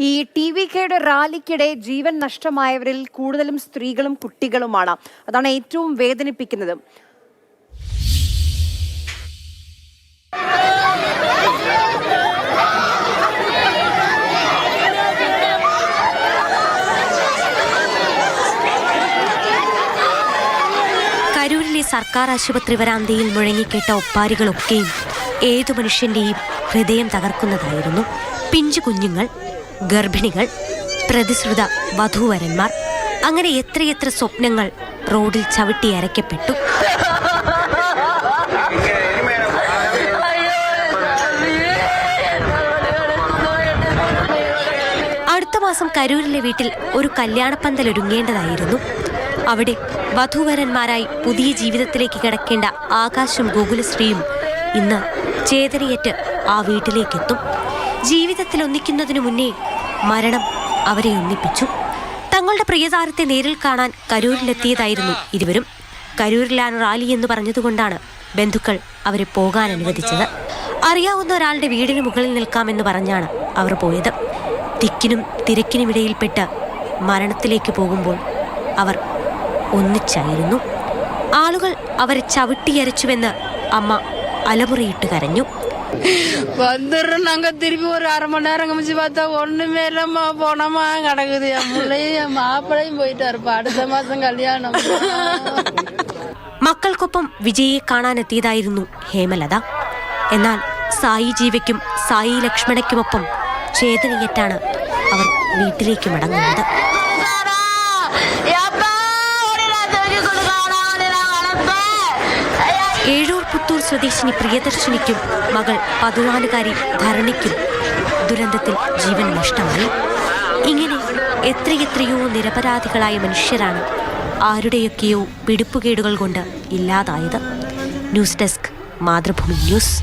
ഈ TVKയുടെ റാലിക്കിടെ ജീവൻ നഷ്ടമായവരിൽ കൂടുതലും സ്ത്രീകളും കുട്ടികളുമാണ്. അതാണ് ഏറ്റവും വേദനിപ്പിക്കുന്നത്. കരൂരിലെ സർക്കാർ ആശുപത്രി വരാന്തയിൽ മുഴങ്ങിക്കേട്ട ഒപ്പാരികളൊക്കെയും ഏതു മനുഷ്യന്റെയും ഹൃദയം തകർക്കുന്നതായിരുന്നു. പിഞ്ചു കുഞ്ഞുങ്ങൾ, ഗർഭിണികൾ, പ്രതിശ്രുത വധൂവരന്മാർ, അങ്ങനെ എത്രയെത്ര സ്വപ്നങ്ങൾ റോഡിൽ ചവിട്ടി അരയ്ക്കപ്പെട്ടു. അടുത്ത മാസം കരൂരിലെ വീട്ടിൽ ഒരു കല്യാണപ്പന്തൽ ഒരുങ്ങേണ്ടതായിരുന്നു. അവിടെ വധൂവരന്മാരായി പുതിയ ജീവിതത്തിലേക്ക് കിടക്കേണ്ട ആകാശും ഗോകുലശ്രീയും ഇന്ന് ചേതനയേറ്റ് ആ വീട്ടിലേക്കെത്തും. ജീവിതത്തിൽ ഒന്നിക്കുന്നതിനു മുന്നേ മരണം അവരെ ഒന്നിപ്പിച്ചു. തങ്ങളുടെ പ്രിയതാരത്തെ നേരിൽ കാണാൻ കരൂരിലെത്തിയതായിരുന്നു ഇരുവരും. കരൂരിലാണ് റാലി എന്ന് പറഞ്ഞതുകൊണ്ടാണ് ബന്ധുക്കൾ അവരെ പോകാൻ അനുവദിച്ചത്. അറിയാവുന്ന ഒരാളുടെ വീടിന് മുകളിൽ നിൽക്കാമെന്ന് പറഞ്ഞാണ് അവർ പോയത്. തിക്കിനും തിരക്കിനുമിടയിൽപ്പെട്ട് മരണത്തിലേക്ക് പോകുമ്പോൾ അവർ ഒന്നിച്ചായിരുന്നു. ആളുകൾ അവരെ ചവിട്ടിയരച്ചുവെന്ന് അമ്മ അലമുറയിട്ട് കരഞ്ഞു. வந்துடுறாங்க திருப்பி ஒரு அரை மணி நேரம் கமிச்சு பார்த்தா ஒண்ணுமே இல்லம்மா, போனமா கிடக்குது. என் பிள்ளையும் மாப்பிளையும் போயிட்டாருப்பா, அடுத்த മാസം കല്യാണം. മക്കൾക്കൊപ്പം വിജയെ കാണാനെത്തിയതായിരുന്നു ഹേമലത. എന്നാൽ സായി ജീവയ്ക്കും സായി ലക്ഷ്മണയ്ക്കുമൊപ്പം ചേതനയേറ്റാണ് അവർ വീട്ടിലേക്ക് മടങ്ങുന്നത്. ഏഴൂർ പുത്തൂർ സ്വദേശിനി പ്രിയദർശിനിക്കും മകൾ 14കാരി ധരണിക്കും ദുരന്തത്തിൽ ജീവൻ നഷ്ടമായി. ഇങ്ങനെ എത്രയെത്രയോ നിരപരാധികളായ മനുഷ്യരാണ് ആരുടെയൊക്കെയോ പിടിപ്പുകേടുകൾ കൊണ്ട് ഇല്ലാതായത്. News desk, Mathrubhumi news.